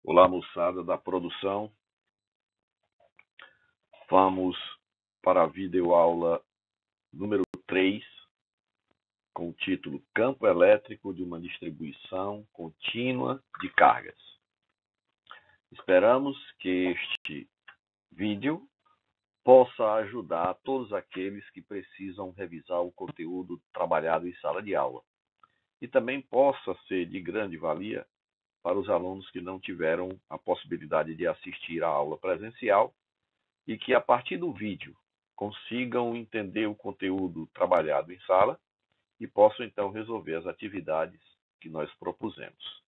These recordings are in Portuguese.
Olá, moçada da produção. Vamos para a videoaula número 3, com o título Campo Elétrico de uma Distribuição Contínua de Cargas. Esperamos que este vídeo possa ajudar todos aqueles que precisam revisar o conteúdo trabalhado em sala de aula e também possa ser de grande valia para os alunos que não tiveram a possibilidade de assistir à aula presencial e que, a partir do vídeo, consigam entender o conteúdo trabalhado em sala e possam, então, resolver as atividades que nós propusemos.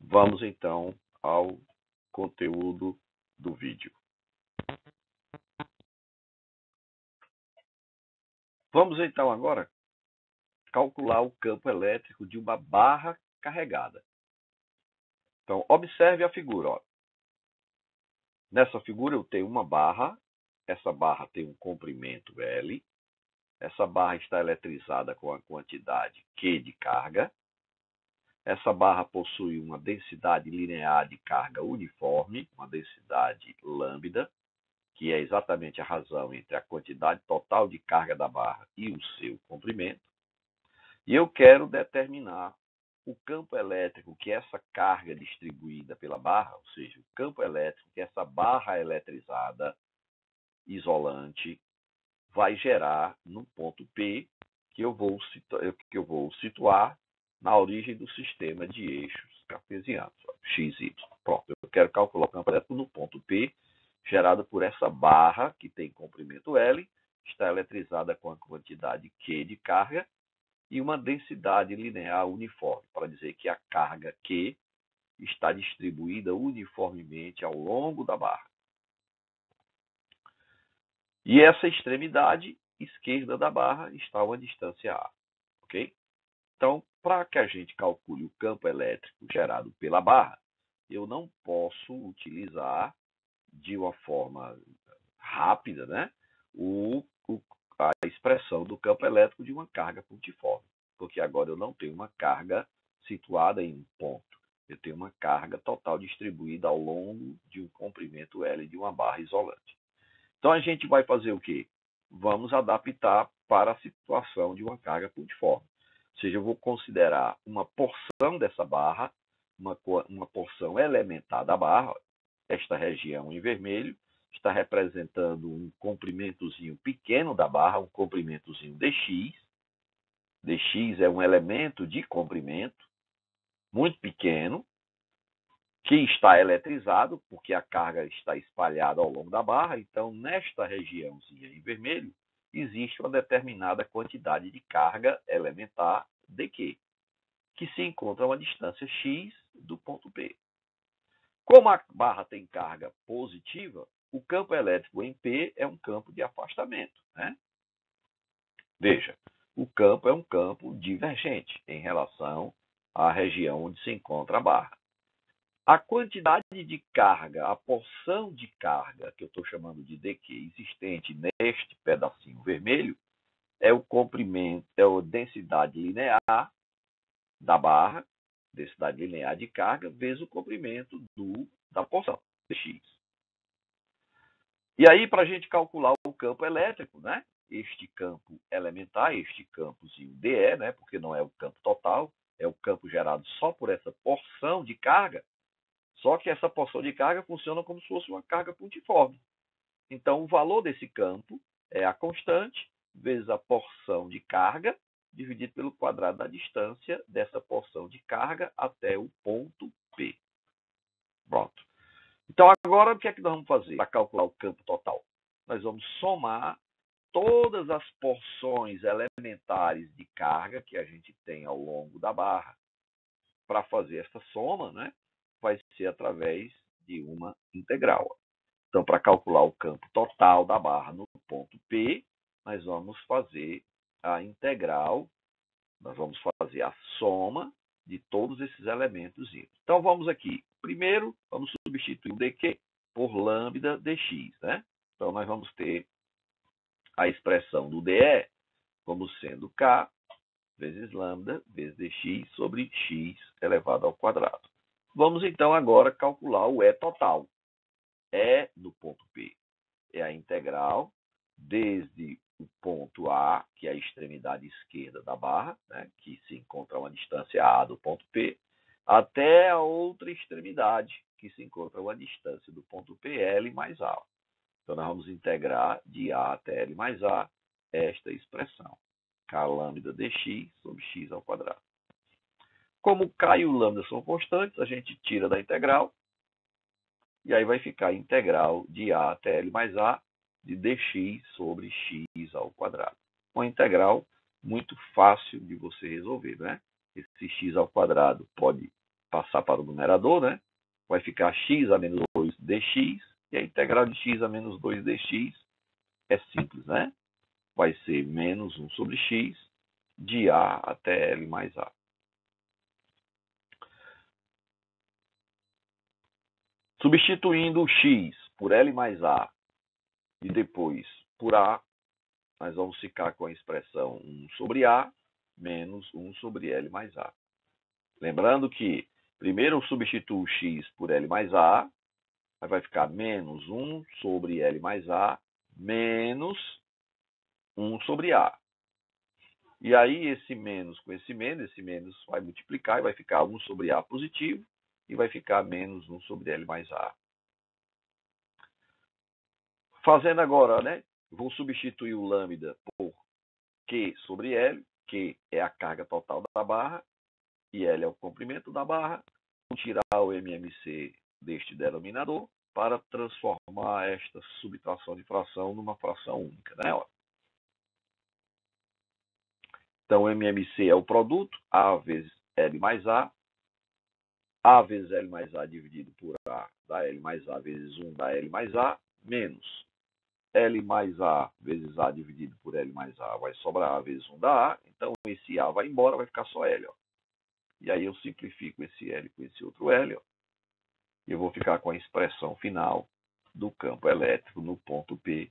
Vamos, então, ao conteúdo do vídeo. Vamos, então, agora calcular o campo elétrico de uma barra carregada. Então, observe a figura. Ó. Nessa figura eu tenho uma barra, essa barra tem um comprimento L, essa barra está eletrizada com a quantidade Q de carga, essa barra possui uma densidade linear de carga uniforme, uma densidade lambda, que é exatamente a razão entre a quantidade total de carga da barra e o seu comprimento. E eu quero determinar o campo elétrico que essa carga distribuída pela barra, ou seja, o campo elétrico que essa barra eletrizada isolante vai gerar no ponto P, que eu vou situar na origem do sistema de eixos cartesianos, x, y. Pronto, eu quero calcular o campo elétrico no ponto P, gerado por essa barra que tem comprimento L, está eletrizada com a quantidade Q de carga e uma densidade linear uniforme, para dizer que a carga Q está distribuída uniformemente ao longo da barra. E essa extremidade esquerda da barra está a uma distância A. Ok? Então, para que a gente calcule o campo elétrico gerado pela barra, eu não posso utilizar de uma forma rápida, né, a expressão do campo elétrico de uma carga pontiforme, porque agora eu não tenho uma carga situada em um ponto. Eu tenho uma carga total distribuída ao longo de um comprimento L de uma barra isolante. Então, a gente vai fazer o quê? Vamos adaptar para a situação de uma carga pontiforme. Ou seja, eu vou considerar uma porção dessa barra, uma porção elementar da barra, esta região em vermelho, está representando um comprimentozinho pequeno da barra, um comprimentozinho dx. dx é um elemento de comprimento muito pequeno, que está eletrizado, porque a carga está espalhada ao longo da barra. Então, nesta regiãozinha em vermelho, existe uma determinada quantidade de carga elementar dq, que se encontra a uma distância x do ponto P. Como a barra tem carga positiva, o campo elétrico em P é um campo de afastamento, né? Veja, o campo é um campo divergente em relação à região onde se encontra a barra. A quantidade de carga, a porção de carga, que eu estou chamando de dq, existente neste pedacinho vermelho, é o comprimento, é a densidade linear da barra, densidade linear de carga, vezes o comprimento da porção, dx. E aí, para a gente calcular o campo elétrico, né? Este campo elementar, este campozinho dE, né? Porque não é o campo total, é o campo gerado só por essa porção de carga. Só que essa porção de carga funciona como se fosse uma carga pontiforme. Então, o valor desse campo é a constante vezes a porção de carga dividido pelo quadrado da distância dessa porção de carga até o ponto P. Pronto. Então, agora, o que é que nós vamos fazer para calcular o campo total? Nós vamos somar todas as porções elementares de carga que a gente tem ao longo da barra. Para fazer essa soma, né, vai ser através de uma integral. Então, para calcular o campo total da barra no ponto P, nós vamos fazer a integral, nós vamos fazer a soma de todos esses elementos. Então, vamos aqui. Primeiro, vamos substituir o dq por lambda dx, né? Então, nós vamos ter a expressão do dE como sendo k vezes lambda vezes dx sobre x elevado ao quadrado. Vamos então agora calcular o E total. E do ponto P é a integral desde o ponto A, que é a extremidade esquerda da barra, né, que se encontra a uma distância A do ponto P, até a outra extremidade, que se encontra a uma distância do ponto P, L mais A. Então, nós vamos integrar de A até L mais A esta expressão, K lambda dx sobre x ao quadrado. Como K e o lambda são constantes, a gente tira da integral, e aí vai ficar a integral de A até L mais A de dx sobre x ao quadrado. Uma integral muito fácil de você resolver, né? Esse x ao quadrado pode passar para o numerador, né? Vai ficar x a menos 2 dx, e a integral de x a menos 2 dx é simples, né? Vai ser menos 1 sobre x de A até L mais A. Substituindo o x por L mais A e depois por A, nós vamos ficar com a expressão 1 sobre A menos 1 sobre L mais A. Lembrando que primeiro eu substituo x por L mais A, aí vai ficar menos 1 sobre L mais A menos 1 sobre A. E aí esse menos com esse menos vai multiplicar e vai ficar 1 sobre A positivo e vai ficar menos 1 sobre L mais A. Fazendo agora, né? Vou substituir o lambda por Q sobre L, Q é a carga total da barra e L é o comprimento da barra. Vou tirar o MMC deste denominador para transformar esta subtração de fração numa fração única, né? Então, o MMC é o produto, A vezes L mais A vezes L mais A dividido por A dá L mais A vezes 1 dá L mais A, menos L mais A vezes A dividido por L mais A vai sobrar A vezes 1 da A. Então, esse A vai embora, vai ficar só L. Ó. E aí eu simplifico esse L com esse outro L. Ó. E eu vou ficar com a expressão final do campo elétrico no ponto P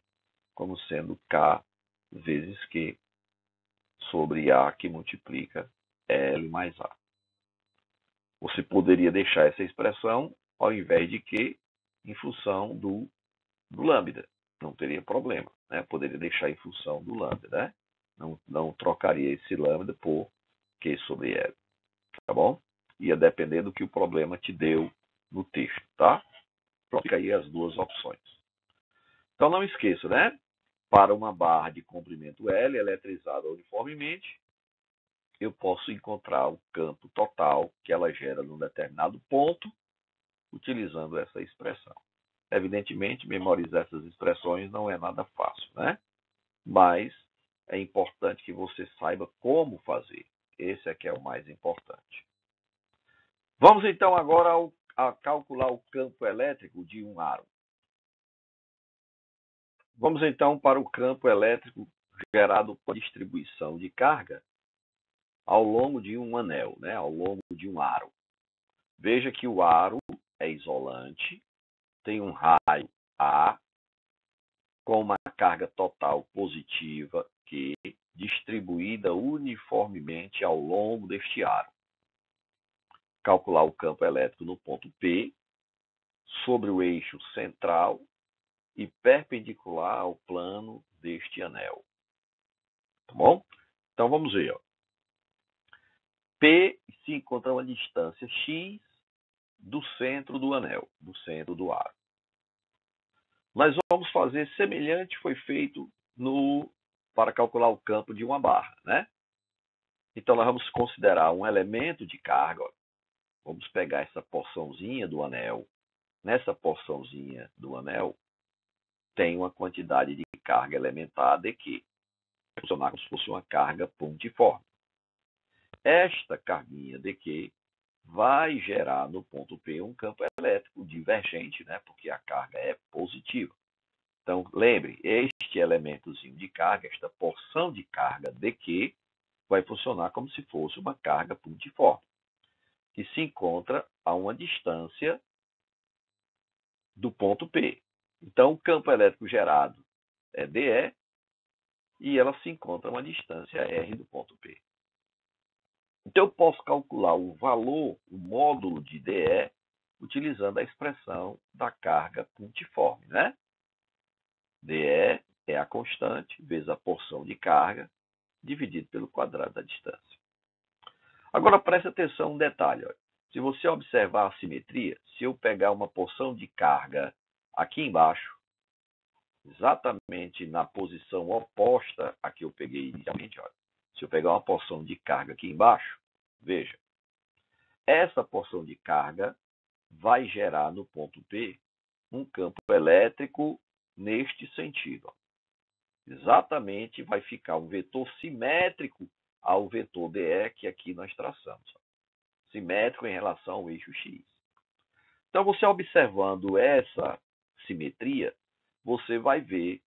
como sendo K vezes Q sobre A que multiplica L mais A. Você poderia deixar essa expressão ao invés de Q em função do lambda. Não teria problema, né? Poderia deixar em função do lambda, né? Não trocaria esse lambda por Q sobre L, tá bom? Ia depender do que o problema te deu no texto, tá? Pronto, fica aí as duas opções. Então não esqueça, né? Para uma barra de comprimento L eletrizada uniformemente, eu posso encontrar o campo total que ela gera num determinado ponto, utilizando essa expressão. Evidentemente, memorizar essas expressões não é nada fácil, né? Mas é importante que você saiba como fazer. Esse é que é o mais importante. Vamos então agora a calcular o campo elétrico de um aro. Vamos então para o campo elétrico gerado por distribuição de carga ao longo de um anel, né? Ao longo de um aro. Veja que o aro é isolante, tem um raio A, com uma carga total positiva Q, distribuída uniformemente ao longo deste aro. Calcular o campo elétrico no ponto P, sobre o eixo central e perpendicular ao plano deste anel. Tá bom? Então vamos ver. Ó. P se encontra a uma distância x do centro do anel, do centro do aro. Nós vamos fazer semelhante foi feito para calcular o campo de uma barra, né? Então nós vamos considerar um elemento de carga. Ó. Vamos pegar essa porçãozinha do anel. Nessa porçãozinha do anel tem uma quantidade de carga elementar dQ. Vai funcionar como se fosse uma carga pontiforme. Esta carguinha dQ vai gerar no ponto P um campo elétrico divergente, né? Porque a carga é positiva. Então, lembre, este elementozinho de carga, esta porção de carga dQ, vai funcionar como se fosse uma carga pontiforme, que se encontra a uma distância do ponto P. Então, o campo elétrico gerado é DE e ela se encontra a uma distância R do ponto P. Então, eu posso calcular o valor, o módulo de DE utilizando a expressão da carga pontiforme, né? dE é a constante vezes a porção de carga dividido pelo quadrado da distância. Agora preste atenção um detalhe. Olha. Se você observar a simetria, se eu pegar uma porção de carga aqui embaixo, exatamente na posição oposta a que eu peguei inicialmente, olha. Se eu pegar uma porção de carga aqui embaixo, veja, essa porção de carga vai gerar no ponto P um campo elétrico neste sentido. Exatamente vai ficar um vetor simétrico ao vetor dE que aqui nós traçamos. Simétrico em relação ao eixo X. Então, você observando essa simetria, você vai ver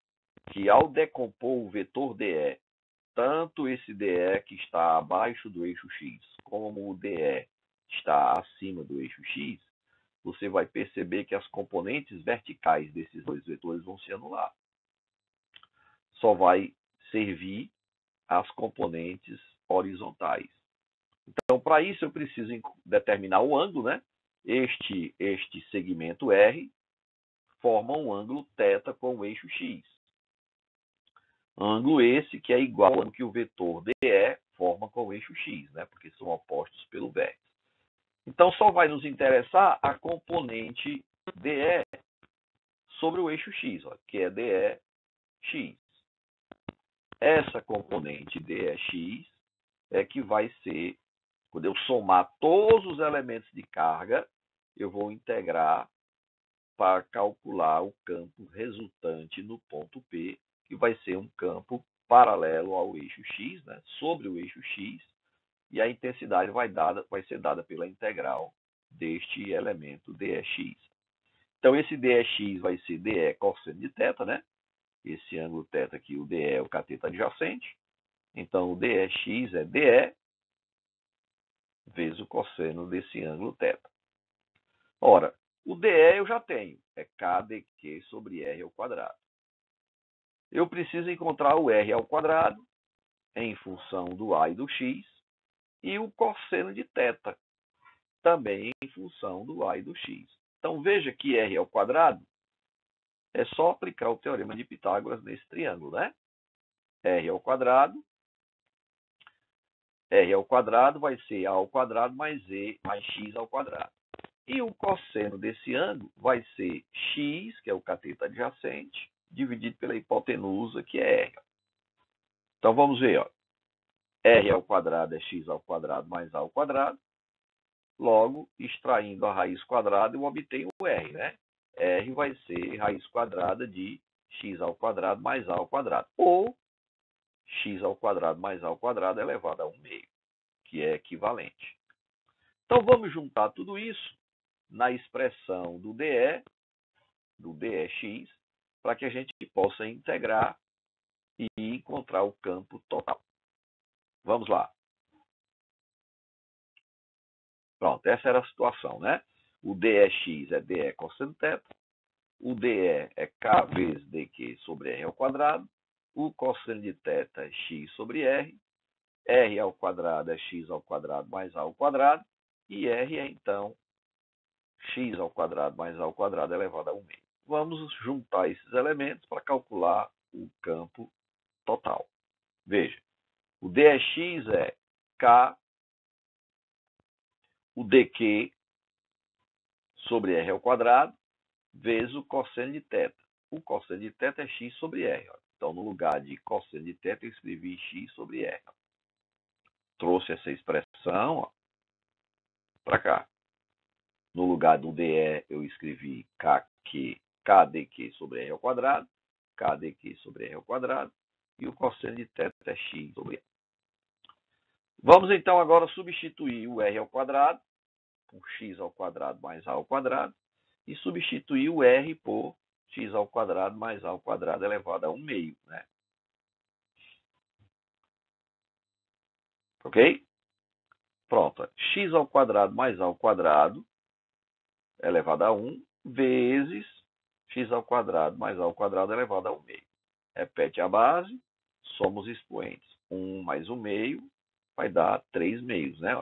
que ao decompor o vetor dE, tanto esse dE que está abaixo do eixo X, como o dE está acima do eixo X, você vai perceber que as componentes verticais desses dois vetores vão se anular. Só vai servir as componentes horizontais. Então, para isso, eu preciso determinar o ângulo, né? Este segmento R forma um ângulo θ com o eixo X. Ângulo esse que é igual ao que o vetor DE forma com o eixo X, né? Porque são opostos pelo vértice. Então, só vai nos interessar a componente DE sobre o eixo X, ó, que é DEX. Essa componente DEX é que vai ser, quando eu somar todos os elementos de carga, eu vou integrar para calcular o campo resultante no ponto P, que vai ser um campo paralelo ao eixo X, né, sobre o eixo X, e a intensidade vai ser dada pela integral deste elemento DEX. Então, esse DEX vai ser DE cosseno de θ, né? Esse ângulo θ aqui, o DE é o cateto adjacente. Então, o DEX é DE vezes o cosseno desse ângulo θ. Ora, o DE eu já tenho, é KdQ sobre R ao quadrado. Eu preciso encontrar o R ao quadrado em função do A e do X e o cosseno de θ também em função do A e do X. Então veja que R ao quadrado é só aplicar o teorema de Pitágoras nesse triângulo, né? R ao quadrado vai ser A ao quadrado mais E mais X ao quadrado. E o cosseno desse ângulo vai ser x, que é o cateto adjacente, dividido pela hipotenusa, que é R. Então, vamos ver. Ó. R ao quadrado é x ao quadrado mais A ao quadrado. Logo, extraindo a raiz quadrada, eu obtenho o R. Né? R vai ser raiz quadrada de x ao quadrado mais A ao quadrado. Ou x ao quadrado mais A ao quadrado elevado a 1/2, que é equivalente. Então, vamos juntar tudo isso na expressão do DE, do DEX, para que a gente possa integrar e encontrar o campo total. Vamos lá. Pronto, essa era a situação, né? O DEX é DE cosseno θ, o DE é K vezes dQ sobre R ao quadrado, o cosseno de θ é X sobre R ao quadrado é X ao quadrado mais A ao quadrado, e R é, então, x ao quadrado mais A ao quadrado elevado a 1/2. Vamos juntar esses elementos para calcular o campo total. Veja, o DX é K, o dQ sobre R ao quadrado, vezes o cosseno de θ. O cosseno de θ é x sobre R. Ó. Então, no lugar de cosseno de θ, eu escrevi x sobre R. Ó. Trouxe essa expressão para cá. No lugar do DE, eu escrevi KdQ sobre R ao quadrado, KdQ sobre R ao quadrado, e o cosseno de θ é x sobre R. Vamos, então, agora substituir o R ao quadrado por x ao quadrado mais A ao quadrado, e substituir o R por x ao quadrado mais A ao quadrado elevado a 1/2, né? Ok? Pronto. X ao quadrado mais A ao quadrado elevado a 1 vezes x ao quadrado mais A ao quadrado elevado a 1/2. Repete a base, somos expoentes. 1 mais 1/2 vai dar 3/2, né?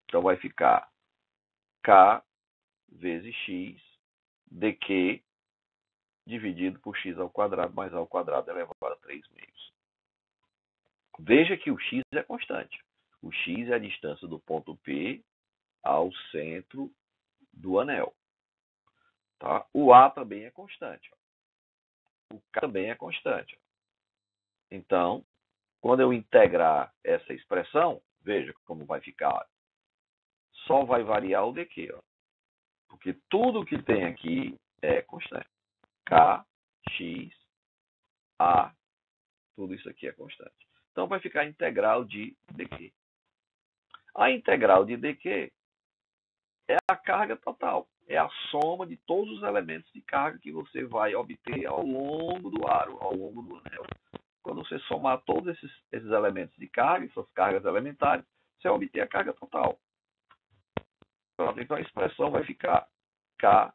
Então vai ficar K vezes x dq dividido por x ao quadrado mais a ao quadrado elevado a 3 meios. Veja que o x é constante. O x é a distância do ponto P ao centro do anel. Tá? O A também é constante. O K também é constante. Então, quando eu integrar essa expressão, veja como vai ficar. Só vai variar o dq, ó, porque tudo que tem aqui é constante. K, X, A, tudo isso aqui é constante. Então, vai ficar a integral de dq. A integral de dq é a carga total. É a soma de todos os elementos de carga que você vai obter ao longo do aro, ao longo do anel. Quando você somar todos esses elementos de carga, essas cargas elementares, você vai obter a carga total. Então a expressão vai ficar K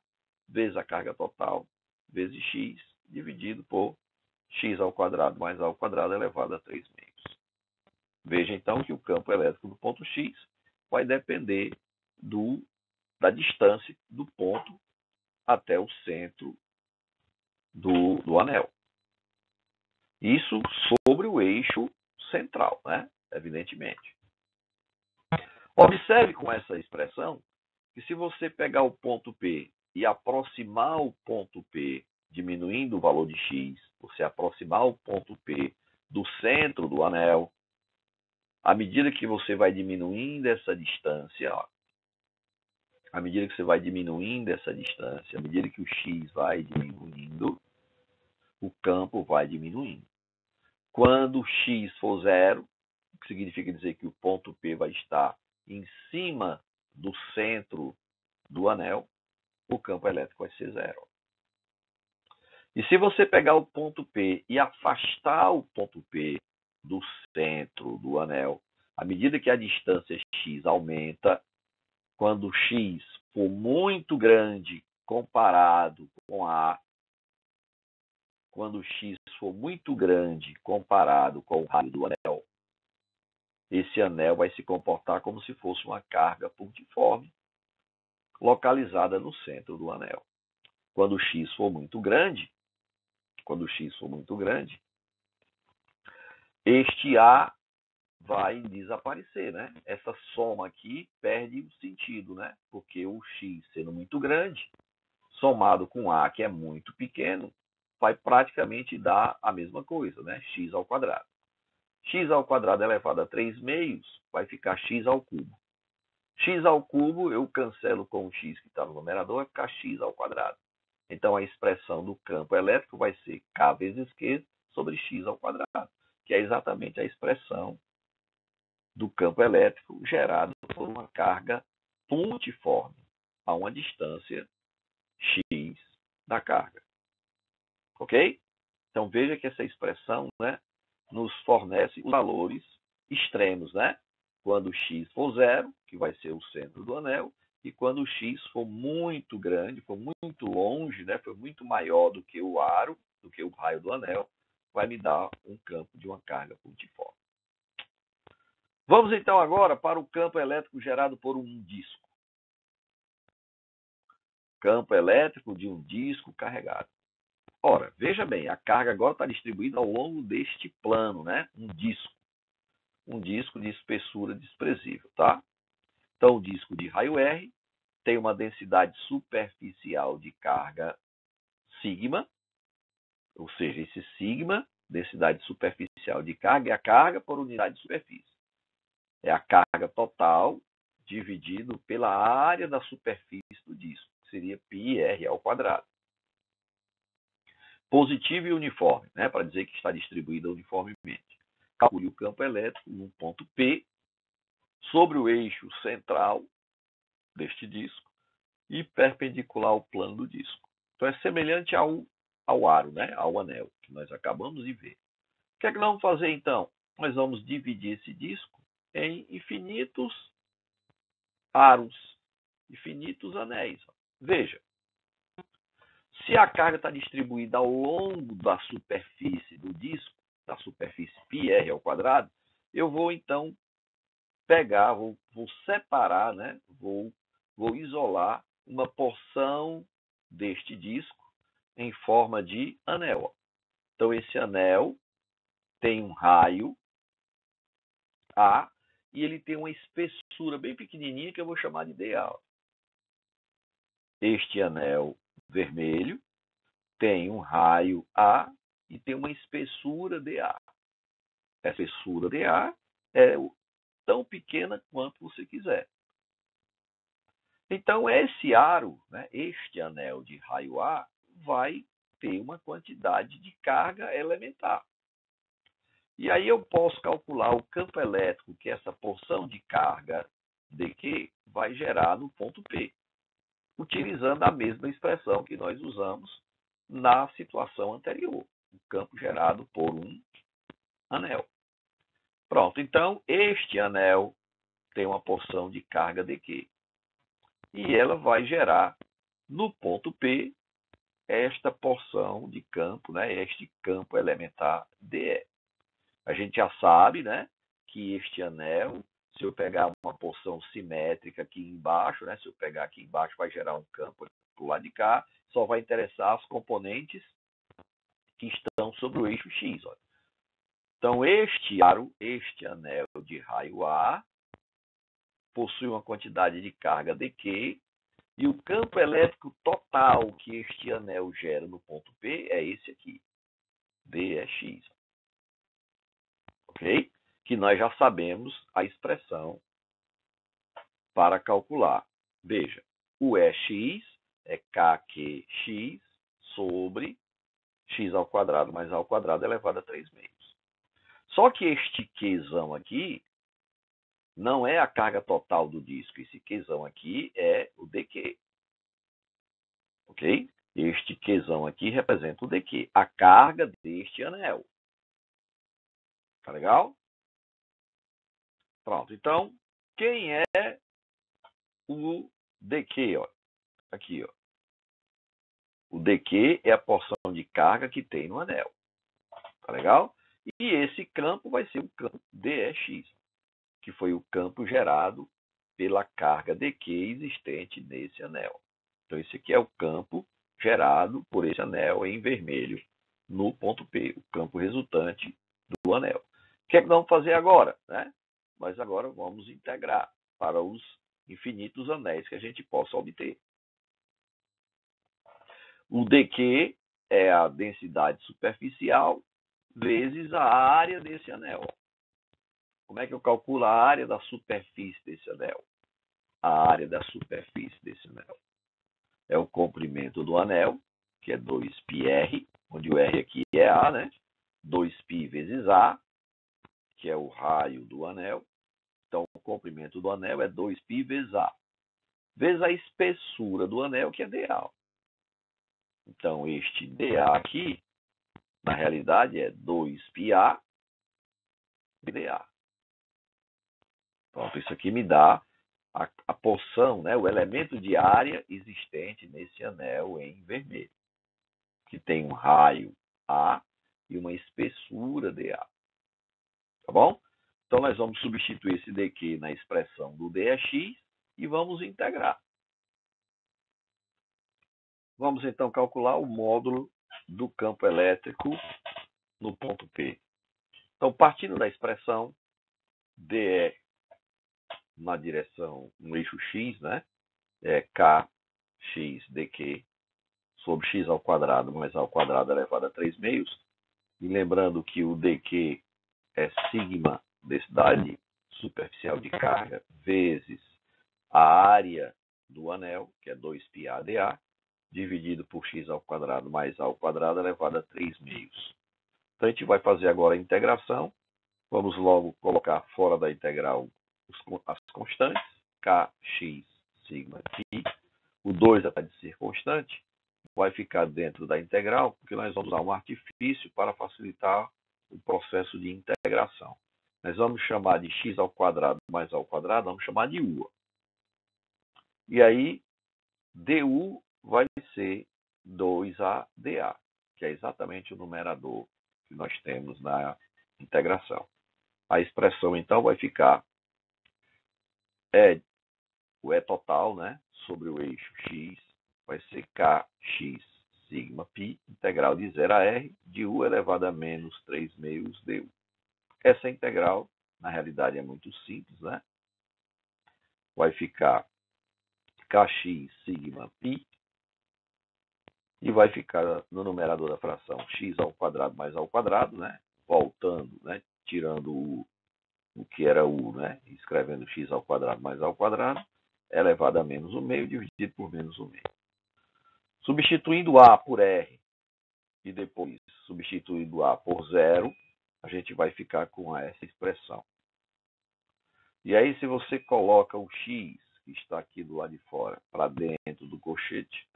vezes a carga total, vezes X, dividido por X ao quadrado mais A ao quadrado elevado a 3 meios. Veja então que o campo elétrico do ponto X vai depender da distância do ponto até o centro do anel. Isso sobre o eixo central, né? Evidentemente. Observe com essa expressão que se você pegar o ponto P e aproximar o ponto P, diminuindo o valor de x, você aproximar o ponto P do centro do anel, à medida que você vai diminuindo essa distância, ó, à medida que você vai diminuindo essa distância, à medida que o x vai diminuindo, o campo vai diminuindo. Quando x for zero, o que significa dizer que o ponto P vai estar em cima do centro do anel, o campo elétrico vai ser zero. E se você pegar o ponto P e afastar o ponto P do centro do anel, à medida que a distância x aumenta, quando x for muito grande comparado com A, quando x for muito grande comparado com o raio do anel, esse anel vai se comportar como se fosse uma carga pontiforme localizada no centro do anel. Quando x for muito grande, este A vai desaparecer, né? Essa soma aqui perde o sentido, né? Porque o x sendo muito grande, somado com A que é muito pequeno, vai praticamente dar a mesma coisa, né? X ao quadrado. X ao quadrado elevado a 3 meios vai ficar x ao cubo. X ao cubo eu cancelo com o x que está no numerador, vai ficar x ao quadrado. Então a expressão do campo elétrico vai ser K vezes Q sobre x ao quadrado, que é exatamente a expressão do campo elétrico gerado por uma carga pontiforme a uma distância x da carga. Ok? Então veja que essa expressão, né, nos fornece os valores extremos, né? Quando x for zero, que vai ser o centro do anel, e quando o x for muito grande, for muito longe, né, for muito maior do que o aro, do que o raio do anel, vai me dar um campo de uma carga pontiforme. Vamos então agora para o campo elétrico gerado por um disco. Campo elétrico de um disco carregado. Ora, veja bem, a carga agora está distribuída ao longo deste plano, né? Um disco de espessura desprezível, tá? Então, o disco de raio R tem uma densidade superficial de carga sigma, ou seja, esse sigma, densidade superficial de carga, é a carga por unidade de superfície. É a carga total dividido pela área da superfície do disco, que seria πr ao quadrado. Positivo e uniforme, né, para dizer que está distribuída uniformemente. Calcule o campo elétrico num ponto P sobre o eixo central deste disco e perpendicular ao plano do disco. Então é semelhante ao aro, né, ao anel, que nós acabamos de ver. O que é que nós vamos fazer então? Nós vamos dividir esse disco em infinitos aros, infinitos anéis. Veja, se a carga está distribuída ao longo da superfície do disco, da superfície πr ao quadrado, eu vou então pegar, vou separar, né? Vou isolar uma porção deste disco em forma de anel. Então, esse anel tem um raio A e ele tem uma espessura bem pequenininha que eu vou chamar de dA. Este anel vermelho tem um raio A e tem uma espessura dA. Essa espessura dA é tão pequena quanto você quiser. Então, esse aro, né, este anel de raio A, vai ter uma quantidade de carga elementar. E aí eu posso calcular o campo elétrico que essa porção de carga dQ vai gerar no ponto P, utilizando a mesma expressão que nós usamos na situação anterior, o campo gerado por um anel. Pronto, então este anel tem uma porção de carga dQ. E ela vai gerar no ponto P esta porção de campo, né, este campo elementar DE. A gente já sabe, né, que este anel, se eu pegar uma porção simétrica aqui embaixo, né, se eu pegar aqui embaixo vai gerar um campo do lado de cá, só vai interessar as componentes que estão sobre o eixo X. Olha. Então, este aro, este anel de raio A, possui uma quantidade de carga dQ, e o campo elétrico total que este anel gera no ponto P é esse aqui, dEx. Ok? Que nós já sabemos a expressão para calcular. Veja, o EX é KQX sobre x ao quadrado mais a ao quadrado elevado a 3 meios. Só que este Qzão aqui não é a carga total do disco. Esse Qzão aqui é o dQ. Ok? Este Qzão aqui representa o dQ, a carga deste anel. Tá legal? Pronto. Então, quem é o dQ? Ó? Aqui, ó. O dQ é a porção de carga que tem no anel. Tá legal? E esse campo vai ser o campo dEx, que foi o campo gerado pela carga dQ existente nesse anel. Então, esse aqui é o campo gerado por esse anel em vermelho no ponto P, o campo resultante do anel. O que é que nós vamos fazer agora? Né? Nós agora vamos integrar para os infinitos anéis que a gente possa obter. O dQ é a densidade superficial vezes a área desse anel. Como é que eu calculo a área da superfície desse anel? A área da superfície desse anel é o comprimento do anel, que é 2πr, onde o R aqui é A, né? 2π vezes A, que é o raio do anel. Então, o comprimento do anel é 2π vezes A. Vezes a espessura do anel, que é dA. Então, este dA aqui, na realidade, é 2πA dA. Pronto, isso aqui me dá a porção, né, o elemento de área existente nesse anel em vermelho, que tem um raio A e uma espessura dA. Tá bom? Então, nós vamos substituir esse dQ na expressão do dEx e vamos integrar. Vamos, então, calcular o módulo do campo elétrico no ponto P. Então, partindo da expressão dE na direção, no eixo X, né? É Kx dQ sobre x ao quadrado mais a ao quadrado elevado a 3 meios. E lembrando que o dQ é sigma densidade superficial de carga vezes a área do anel, que é 2πa dA, dividido por x ao quadrado mais a ao quadrado elevado a 3 meios. Então, a gente vai fazer agora a integração. Vamos logo colocar fora da integral as constantes, kx sigma aqui. O 2, apesar de ser constante, vai ficar dentro da integral, porque nós vamos usar um artifício para facilitar o processo de integração. Nós vamos chamar de x ao quadrado mais a ao quadrado, vamos chamar de u. E aí, du vai ser 2a dA, que é exatamente o numerador que nós temos na integração. A expressão, então, vai ficar o E total, né, sobre o eixo x vai ser kx sigma π, integral de 0 a r, de u elevado a menos 3 meios du. Essa integral, na realidade, é muito simples, né? Vai ficar kx sigma π, e vai ficar no numerador da fração x ao quadrado mais ao quadrado, né? Voltando, né? Tirando o que era u, né? Escrevendo x ao quadrado mais ao quadrado, elevado a menos 1 meio, dividido por menos 1 meio. Substituindo a por r e depois substituindo a por zero, a gente vai ficar com essa expressão. E aí, se você coloca o x, que está aqui do lado de fora, para dentro do colchete,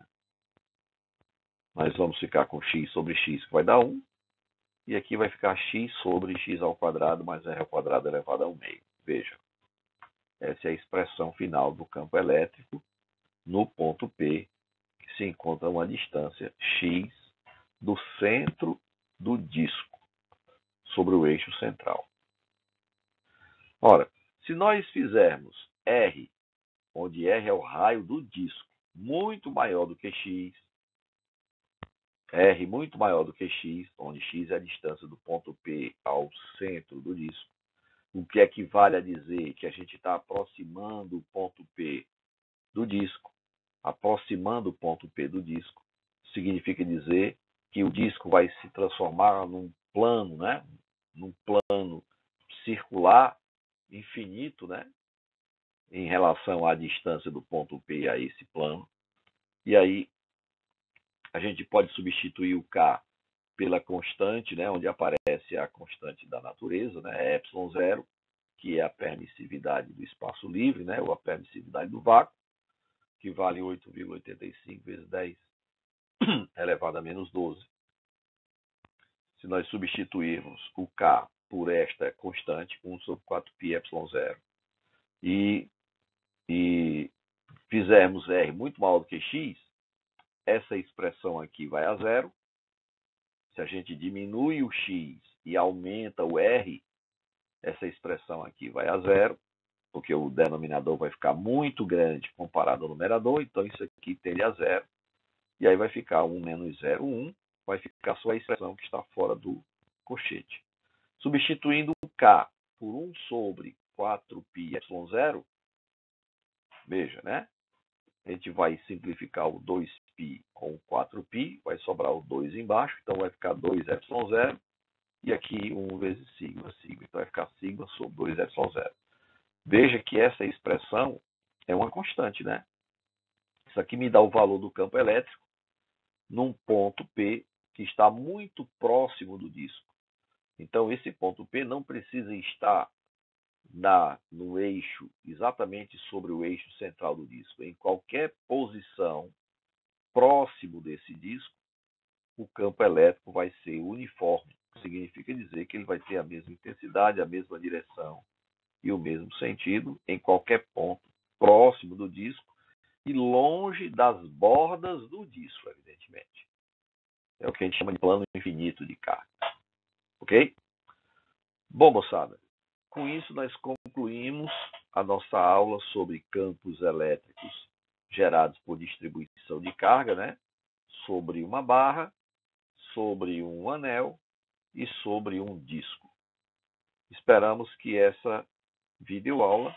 nós vamos ficar com x sobre x, que vai dar 1. E aqui vai ficar x sobre x ao quadrado mais r ao quadrado elevado a 1 meio. Veja, essa é a expressão final do campo elétrico no ponto P, que se encontra a uma distância x do centro do disco sobre o eixo central. Ora, se nós fizermos R, onde R é o raio do disco, muito maior do que x, R muito maior do que x, onde x é a distância do ponto P ao centro do disco, o que equivale a dizer que a gente está aproximando o ponto P do disco. Aproximando o ponto P do disco significa dizer que o disco vai se transformar num plano, né? Num plano circular infinito, né? Em relação à distância do ponto P a esse plano. E aí a gente pode substituir o K pela constante, né? Onde aparece a constante da natureza, né? ε0, que é a permissividade do espaço livre, né? Ou a permissividade do vácuo, que vale 8,85 vezes 10 elevado a menos 12. Se nós substituirmos o K por esta constante, 1 sobre 4π ε0, e fizermos R muito maior do que x, essa expressão aqui vai a zero. Se a gente diminui o x e aumenta o R, essa expressão aqui vai a zero, porque o denominador vai ficar muito grande comparado ao numerador, então isso aqui tende a zero. E aí vai ficar 1 menos 0, 1, vai ficar só a expressão que está fora do colchete. Substituindo o K por 1 sobre 4π ε0, veja, né? A gente vai simplificar o 2π com o 4π, vai sobrar o 2 embaixo, então vai ficar 2ε0, e aqui 1 vezes sigma, sigma, então vai ficar sigma sobre 2ε0. Veja que essa expressão é uma constante, né? Isso aqui me dá o valor do campo elétrico num ponto P que está muito próximo do disco. Então, esse ponto P não precisa estar no eixo, exatamente sobre o eixo central do disco. Em qualquer posição próximo desse disco, o campo elétrico vai ser uniforme. Significa dizer que ele vai ter a mesma intensidade, a mesma direção e o mesmo sentido em qualquer ponto próximo do disco e longe das bordas do disco, evidentemente. É o que a gente chama de plano infinito de carga. Ok? Bom, moçada, com isso nós concluímos a nossa aula sobre campos elétricos gerados por distribuição de carga, né? Sobre uma barra, sobre um anel e sobre um disco. Esperamos que essa videoaula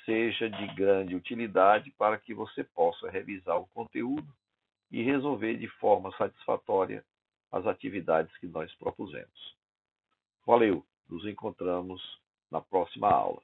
seja de grande utilidade para que você possa revisar o conteúdo e resolver de forma satisfatória as atividades que nós propusemos. Valeu, nos encontramos na próxima aula.